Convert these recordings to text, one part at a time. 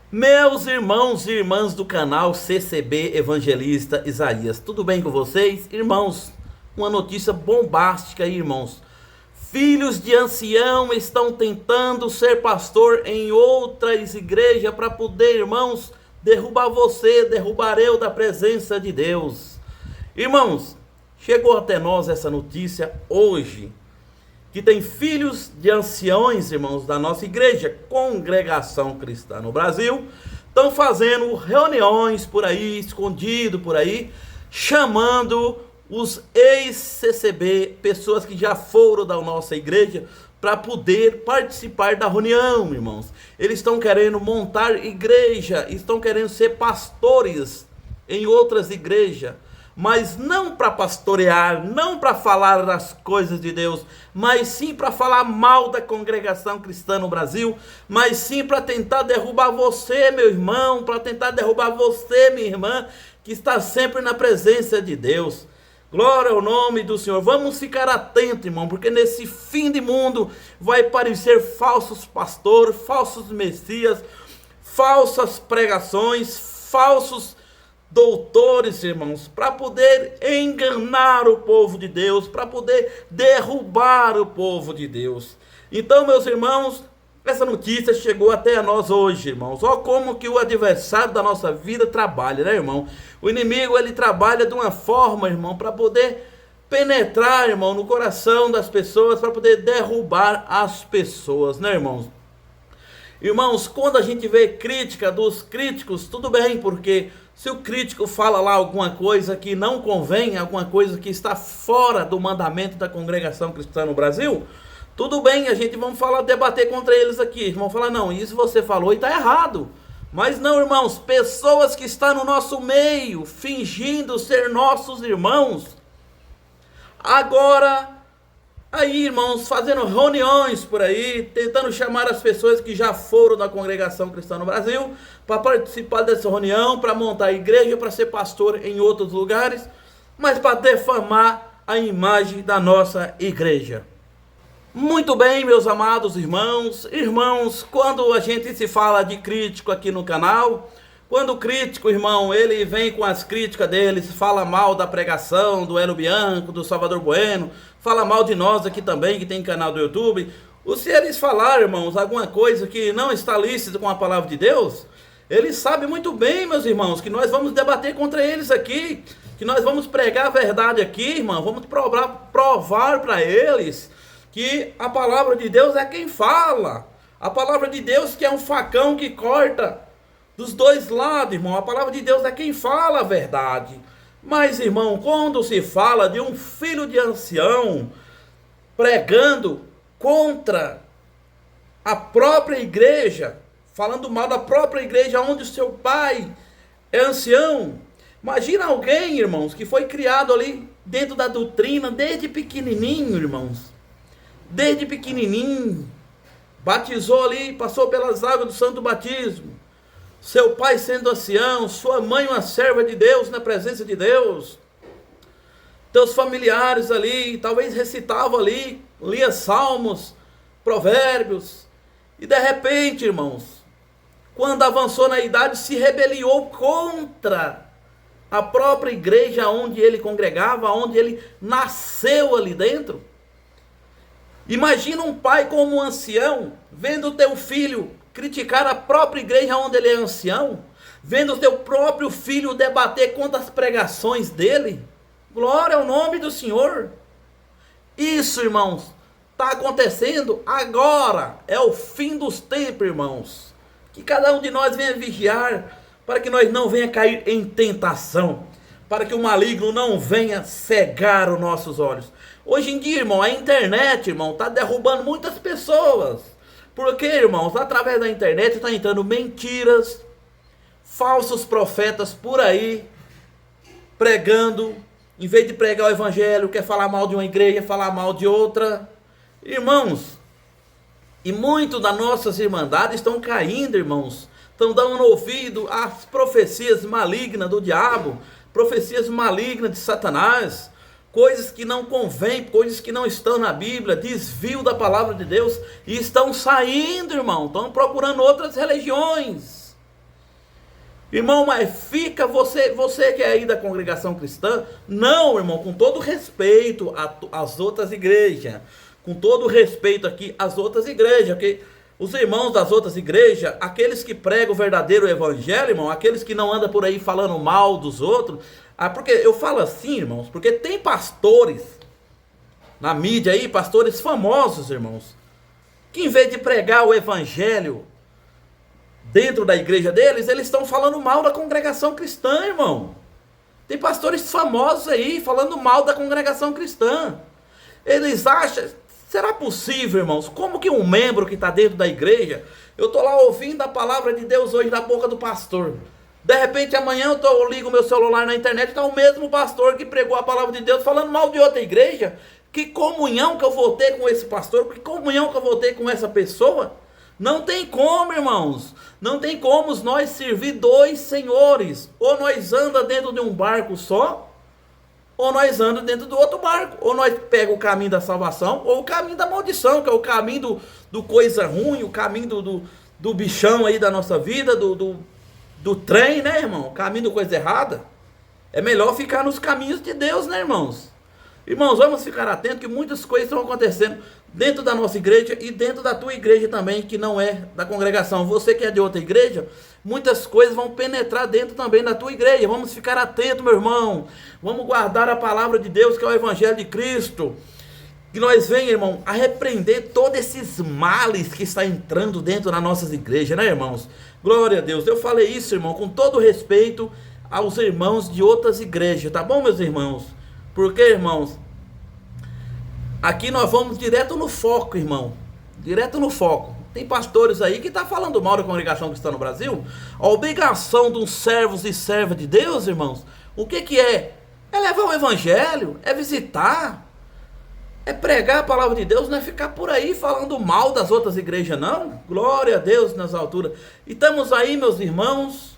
Meus irmãos e irmãs do canal CCB Evangelista Isaías, tudo bem com vocês? Irmãos, uma notícia bombástica aí, irmãos. Filhos de ancião estão tentando ser pastor em outras igrejas para poder, irmãos, derrubar você, derrubar eu da presença de Deus. Irmãos, chegou até nós essa notícia hoje, que tem filhos de anciões, irmãos, da nossa igreja, Congregação Cristã no Brasil, estão fazendo reuniões por aí, escondido por aí, chamando os ex-CCB, pessoas que já foram da nossa igreja, para poder participar da reunião, irmãos. Eles estão querendo montar igreja, estão querendo ser pastores em outras igrejas, mas não para pastorear, não para falar das coisas de Deus, mas sim para falar mal da congregação cristã no Brasil, mas sim para tentar derrubar você, meu irmão, para tentar derrubar você, minha irmã, que está sempre na presença de Deus. Glória ao nome do Senhor. Vamos ficar atentos, irmão, porque nesse fim de mundo vai aparecer falsos pastores, falsos messias, falsas pregações, falsos doutores, irmãos, para poder enganar o povo de Deus, para poder derrubar o povo de Deus. Então, meus irmãos, essa notícia chegou até a nós hoje, irmãos. Olha como que o adversário da nossa vida trabalha, né, irmão? O inimigo, ele trabalha de uma forma, irmão, para poder penetrar, irmão, no coração das pessoas, para poder derrubar as pessoas, né, irmãos? Irmãos, quando a gente vê crítica dos críticos, tudo bem, porque se o crítico fala lá alguma coisa que não convém, alguma coisa que está fora do mandamento da congregação cristã no Brasil, tudo bem, a gente vamos falar, debater contra eles aqui. Vamos falar, não, isso você falou e está errado. Mas não, irmãos, pessoas que estão no nosso meio, fingindo ser nossos irmãos, agora aí, irmãos, fazendo reuniões por aí, tentando chamar as pessoas que já foram da congregação cristã no Brasil para participar dessa reunião, para montar a igreja, para ser pastor em outros lugares, mas para defamar a imagem da nossa igreja. Muito bem, meus amados irmãos, quando a gente se fala de crítico aqui no canal, quando o crítico, irmão, ele vem com as críticas dele, fala mal da pregação, do Hélio Bianco, do Salvador Bueno, fala mal de nós aqui também, que tem canal do YouTube. Se eles falarem, irmãos, alguma coisa que não está lícita com a palavra de Deus, eles sabem muito bem, meus irmãos, que nós vamos debater contra eles aqui, que nós vamos pregar a verdade aqui, irmão, vamos provar para eles que a palavra de Deus é quem fala. A palavra de Deus que é um facão que corta dos dois lados, irmão. A palavra de Deus é quem fala a verdade. Mas, irmão, quando se fala de um filho de ancião pregando contra a própria igreja, falando mal da própria igreja onde o seu pai é ancião, imagina alguém, irmãos, que foi criado ali dentro da doutrina desde pequenininho, irmãos. Desde pequenininho, batizou ali, passou pelas águas do santo batismo, seu pai sendo ancião, sua mãe uma serva de Deus na presença de Deus, teus familiares ali, talvez recitavam ali, lia salmos, provérbios, e de repente, irmãos, quando avançou na idade, se rebeliou contra a própria igreja onde ele congregava, onde ele nasceu ali dentro. Imagina um pai como um ancião, vendo o teu filho criticar a própria igreja onde ele é ancião, vendo o teu próprio filho debater contra as pregações dele. Glória ao nome do Senhor. Isso, irmãos, está acontecendo agora, é o fim dos tempos, irmãos. Que cada um de nós venha vigiar, para que nós não venha cair em tentação, para que o maligno não venha cegar os nossos olhos. Hoje em dia, irmão, a internet, irmão, está derrubando muitas pessoas. Porque, irmãos, através da internet está entrando mentiras, falsos profetas por aí, pregando, em vez de pregar o evangelho, quer falar mal de uma igreja, falar mal de outra. Irmãos, e muito das nossas irmandades estão caindo, irmãos, estão dando ouvido às profecias malignas do diabo, profecias malignas de Satanás, coisas que não convêm, coisas que não estão na Bíblia, desvio da palavra de Deus, e estão saindo, irmão, estão procurando outras religiões. Irmão, mas fica você que é aí da congregação cristã, não, irmão, com todo respeito às outras igrejas, com todo respeito aqui às outras igrejas, porque os irmãos das outras igrejas, aqueles que pregam o verdadeiro evangelho, irmão, aqueles que não andam por aí falando mal dos outros, porque eu falo assim, irmãos, porque tem pastores na mídia aí, pastores famosos, irmãos, que em vez de pregar o evangelho dentro da igreja deles, eles estão falando mal da congregação cristã, irmão. Tem pastores famosos aí falando mal da congregação cristã. Eles acham, será possível, irmãos? Como que um membro que está dentro da igreja, eu estou lá ouvindo a palavra de Deus hoje da boca do pastor. De repente amanhã eu ligo meu celular na internet, está o mesmo pastor que pregou a palavra de Deus falando mal de outra igreja. Que comunhão que eu vou ter com esse pastor? Que comunhão que eu vou ter com essa pessoa? Não tem como, irmãos. Não tem como nós servir dois senhores. Ou nós anda dentro de um barco só, ou nós anda dentro do outro barco. Ou nós pega o caminho da salvação, ou o caminho da maldição, que é o caminho do coisa ruim, o caminho do bichão aí da nossa vida, do trem, né, irmão? O caminho do coisa errada. É melhor ficar nos caminhos de Deus, né, irmãos? Irmãos, vamos ficar atentos que muitas coisas estão acontecendo dentro da nossa igreja e dentro da tua igreja também, que não é da congregação. Você que é de outra igreja, muitas coisas vão penetrar dentro também da tua igreja. Vamos ficar atentos, meu irmão. Vamos guardar a palavra de Deus, que é o evangelho de Cristo. Que nós venhamos, irmão, a repreender todos esses males que está entrando dentro das nossas igrejas, né, irmãos? Glória a Deus. Eu falei isso, irmão, com todo respeito aos irmãos de outras igrejas, tá bom, meus irmãos? Porque, irmãos, aqui nós vamos direto no foco, irmão. Direto no foco. Tem pastores aí que estão falando mal da congregação cristã no Brasil. A obrigação dos servos e servas de Deus, irmãos, o que é? É levar o evangelho, é visitar, é pregar a palavra de Deus, não é ficar por aí falando mal das outras igrejas, não. Glória a Deus nas alturas. E estamos aí, meus irmãos,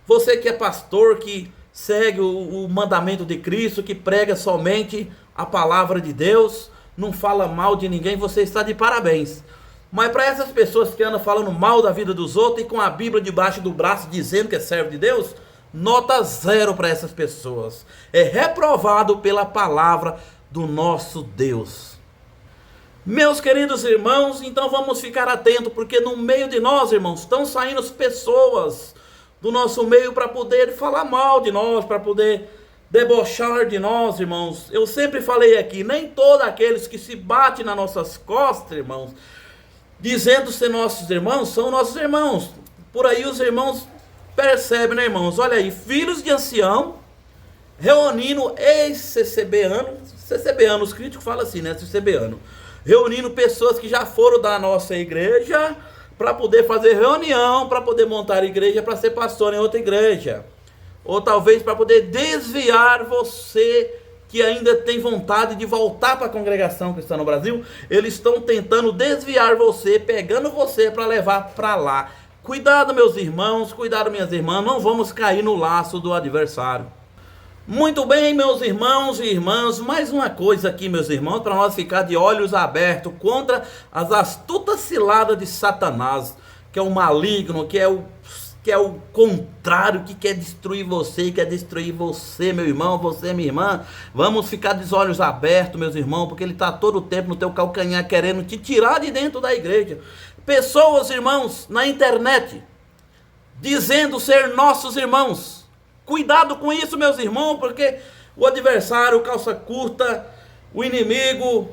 você que é pastor, que segue o mandamento de Cristo, que prega somente a palavra de Deus, não fala mal de ninguém, você está de parabéns. Mas para essas pessoas que andam falando mal da vida dos outros e com a Bíblia debaixo do braço dizendo que é servo de Deus, nota 0 para essas pessoas. É reprovado pela palavra do nosso Deus. Meus queridos irmãos, então vamos ficar atentos, porque no meio de nós, irmãos, estão saindo pessoas do nosso meio para poder falar mal de nós, para poder debochar de nós, irmãos. Eu sempre falei aqui, nem todos aqueles que se batem nas nossas costas, irmãos, dizendo ser nossos irmãos, são nossos irmãos. Por aí os irmãos percebem, né, irmãos? Olha aí, filhos de ancião, reunindo ex-CCBano, os críticos falam assim, né, CCBano, reunindo pessoas que já foram da nossa igreja, para poder fazer reunião, para poder montar igreja, para ser pastor em outra igreja. Ou talvez para poder desviar você que ainda tem vontade de voltar para a congregação cristã no Brasil. Eles estão tentando desviar você, pegando você para levar para lá. Cuidado, meus irmãos, cuidado, minhas irmãs, não vamos cair no laço do adversário. Muito bem, meus irmãos e irmãs, mais uma coisa aqui, meus irmãos, para nós ficar de olhos abertos contra as astutas ciladas de Satanás, que é o maligno, que é o contrário, que quer destruir você, meu irmão, você, minha irmã. Vamos ficar de olhos abertos, meus irmãos, porque ele está todo o tempo no teu calcanhar querendo te tirar de dentro da igreja. Pessoas, irmãos, na internet, dizendo ser nossos irmãos. Cuidado com isso, meus irmãos, porque o adversário, calça curta, o inimigo,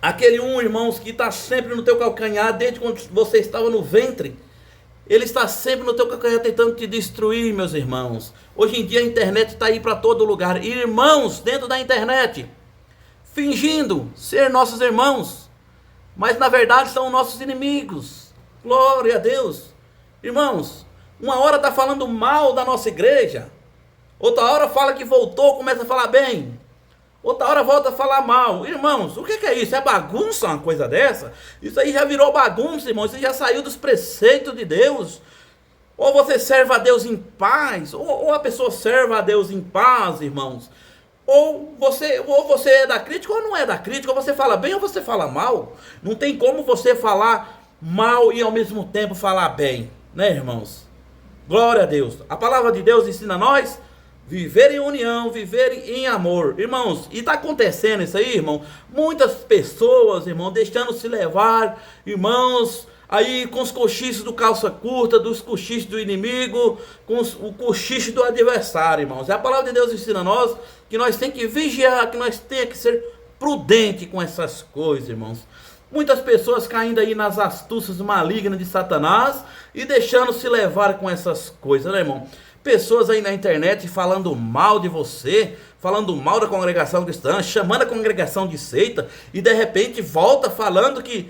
aquele irmãos, que está sempre no teu calcanhar, desde quando você estava no ventre, ele está sempre no teu calcanhar tentando te destruir, meus irmãos. Hoje em dia a internet está aí para todo lugar. Irmãos dentro da internet, fingindo ser nossos irmãos, mas na verdade são nossos inimigos. Glória a Deus. Irmãos, uma hora está falando mal da nossa igreja, outra hora fala que voltou, começa a falar bem, outra hora volta a falar mal. Irmãos, o que é isso? É bagunça uma coisa dessa? Isso aí já virou bagunça, irmãos. Isso já saiu dos preceitos de Deus. Ou você serve a Deus em paz, ou a pessoa serve a Deus em paz, irmãos. Ou você é da crítica ou não é da crítica, ou você fala bem ou você fala mal. Não tem como você falar mal e ao mesmo tempo falar bem, né, irmãos? Glória a Deus. A palavra de Deus ensina a nós viver em união, viver em amor. Irmãos, e está acontecendo isso aí, irmão? Muitas pessoas, irmão, deixando se levar, irmãos, aí com os cochichos do calça curta, dos cochichos do inimigo, com o cochicho do adversário, irmãos. E a palavra de Deus ensina a nós que nós temos que vigiar, que nós temos que ser prudente com essas coisas, irmãos. Muitas pessoas caindo aí nas astúcias malignas de Satanás e deixando se levar com essas coisas, né, irmão? Pessoas aí na internet falando mal de você, falando mal da congregação cristã, chamando a congregação de seita, e de repente volta falando que,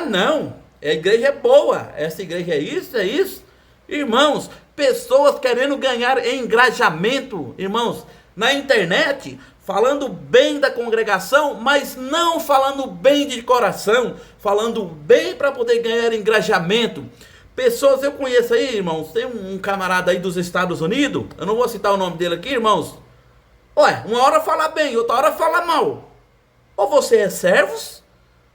não, a igreja é boa, essa igreja é isso, é isso. Irmãos, pessoas querendo ganhar engajamento, irmãos, na internet, falando bem da congregação, mas não falando bem de coração, falando bem para poder ganhar engajamento. Pessoas, eu conheço aí, irmãos, tem um camarada aí dos Estados Unidos, eu não vou citar o nome dele aqui, irmãos. Ué, uma hora fala bem, outra hora fala mal. Ou você é servos,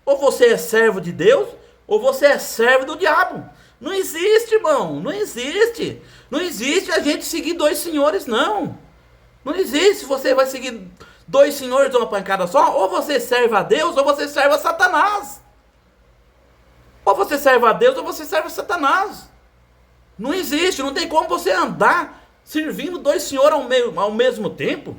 ou você é servo de Deus, ou você é servo do diabo. Não existe, irmão, não existe. Não existe a gente seguir dois senhores, não. Não existe, você vai seguir dois senhores de uma pancada só, ou você serve a Deus, ou você serve a Satanás. Ou você serve a Deus, ou você serve a Satanás. Não existe, não tem como você andar servindo dois senhores ao mesmo tempo.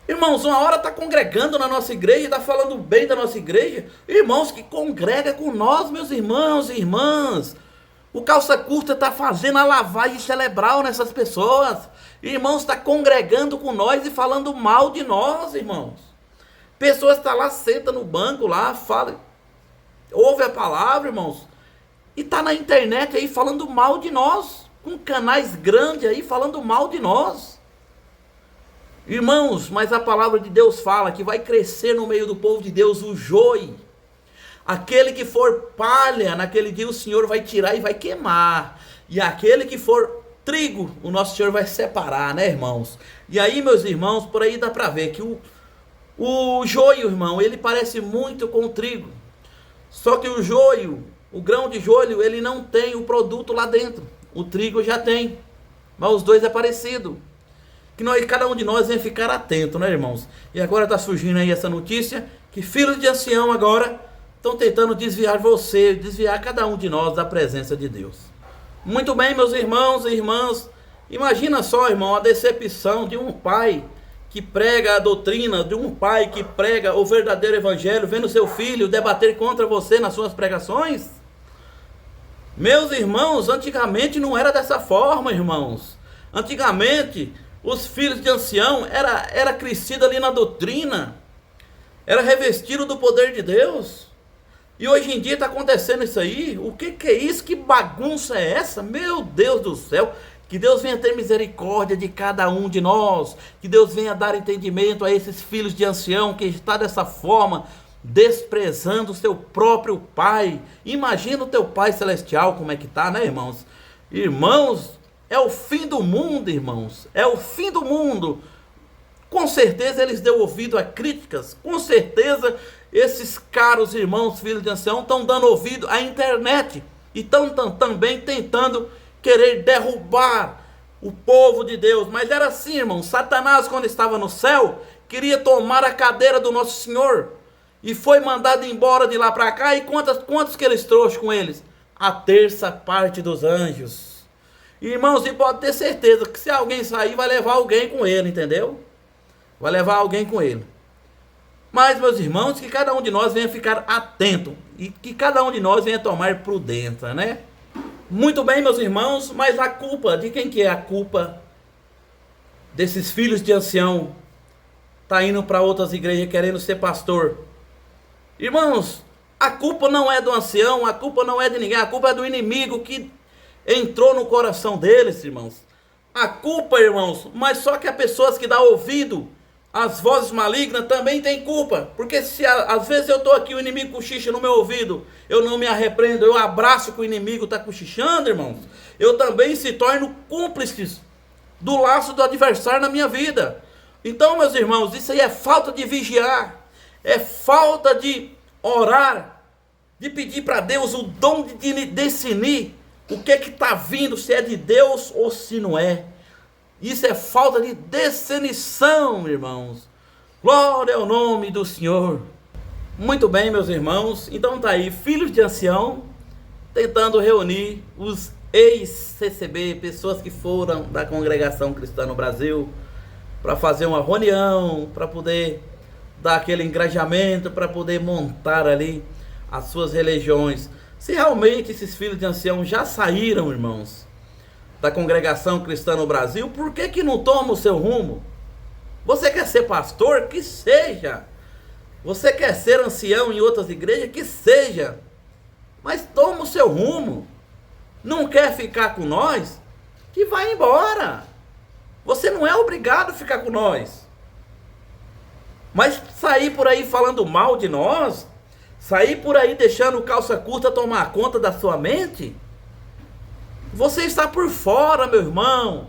Irmãos, uma hora está congregando na nossa igreja, está falando bem da nossa igreja. Irmãos que congrega com nós, meus irmãos e irmãs. O calça curta está fazendo a lavagem cerebral nessas pessoas. Irmãos, está congregando com nós e falando mal de nós, irmãos. Pessoas estão lá, senta no banco lá, fala, ouve a palavra, irmãos, e está na internet aí falando mal de nós, com canais grandes aí falando mal de nós. Irmãos, mas a palavra de Deus fala que vai crescer no meio do povo de Deus o joio. Aquele que for palha, naquele dia o Senhor vai tirar e vai queimar. E aquele que for trigo, o nosso Senhor vai separar, né, irmãos? E aí, meus irmãos, por aí dá para ver que o joio, irmão, ele parece muito com o trigo. Só que o joio, o grão de joio, ele não tem o produto lá dentro. O trigo já tem. Mas os dois é parecido. Que cada um de nós venha ficar atento, né, irmãos? E agora está surgindo aí essa notícia que filhos de ancião agora estão tentando desviar você, desviar cada um de nós da presença de Deus. Muito bem, meus irmãos e irmãs. Imagina só, irmão, a decepção de um pai que prega a doutrina, de um pai que prega o verdadeiro evangelho, vendo seu filho debater contra você nas suas pregações. Meus irmãos, antigamente não era dessa forma, irmãos. Antigamente, os filhos de ancião era crescido ali na doutrina, era revestido do poder de Deus. E hoje em dia está acontecendo isso aí. O que é isso? Que bagunça é essa? Meu Deus do céu. Que Deus venha ter misericórdia de cada um de nós. Que Deus venha dar entendimento a esses filhos de ancião que está dessa forma, desprezando o seu próprio pai. Imagina o teu pai celestial como é que está, né, irmãos? Irmãos, é o fim do mundo, irmãos. É o fim do mundo. Com certeza eles dão ouvido a críticas. Com certeza esses caros irmãos, filhos de ancião, estão dando ouvido à internet. E estão também tentando querer derrubar o povo de Deus. Mas era assim, irmão. Satanás, quando estava no céu, queria tomar a cadeira do nosso Senhor. E foi mandado embora de lá para cá. E quantos que eles trouxe com eles? A terça parte dos anjos. Irmãos, e pode ter certeza que se alguém sair, vai levar alguém com ele, entendeu? Vai levar alguém com ele. Mas, meus irmãos, que cada um de nós venha ficar atento. E que cada um de nós venha tomar prudência, né? Muito bem, meus irmãos, mas a culpa, de quem que é a culpa desses filhos de ancião tá indo para outras igrejas querendo ser pastor? Irmãos, a culpa não é do ancião, a culpa não é de ninguém, a culpa é do inimigo que entrou no coração deles, irmãos. A culpa, irmãos, mas só que as pessoas que dão ouvido às vozes malignas também têm culpa. Porque se às vezes eu estou aqui, o inimigo cochicha no meu ouvido, eu não me arrependo, eu abraço que o inimigo está cochichando, irmãos, eu também se torno cúmplice do laço do adversário na minha vida. Então, meus irmãos, isso aí é falta de vigiar, é falta de orar, de pedir para Deus o dom de discernir o que está vindo, se é de Deus ou se não é. Isso é falta de discernição, irmãos. Glória ao nome do Senhor. Muito bem, meus irmãos. Então tá aí, filhos de ancião, tentando reunir os ex-CCB, pessoas que foram da Congregação Cristã no Brasil, para fazer uma reunião, para poder dar aquele engajamento, para poder montar ali as suas religiões. Se realmente esses filhos de ancião já saíram, irmãos, da Congregação Cristã no Brasil, por que não toma o seu rumo? Você quer ser pastor? Que seja. Você quer ser ancião em outras igrejas? Que seja. Mas toma o seu rumo. Não quer ficar com nós? Que vá embora. Você não é obrigado a ficar com nós. Mas sair por aí falando mal de nós, sair por aí deixando calça curta tomar conta da sua mente, você está por fora, meu irmão.